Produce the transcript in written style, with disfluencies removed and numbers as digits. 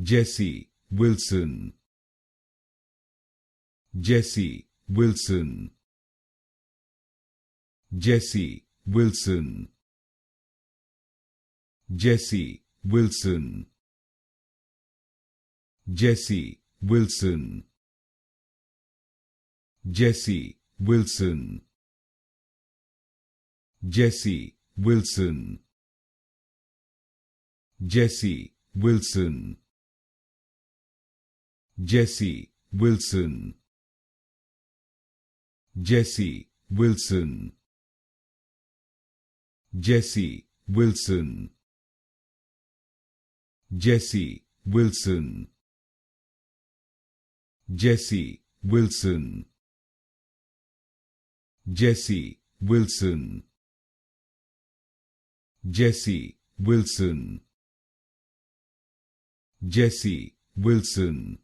Jessy Wilson. Jessy Wilson. Jessy Wilson. Jessy Wilson. Jessy Wilson. Jessy Wilson. Jessy Wilson. Jessy Wilson. Jessy Wilson. Jessy Wilson. Jessy Wilson. Jessy Wilson. Jessy Wilson. Jessy Wilson. Jessy Wilson. Jessy Wilson.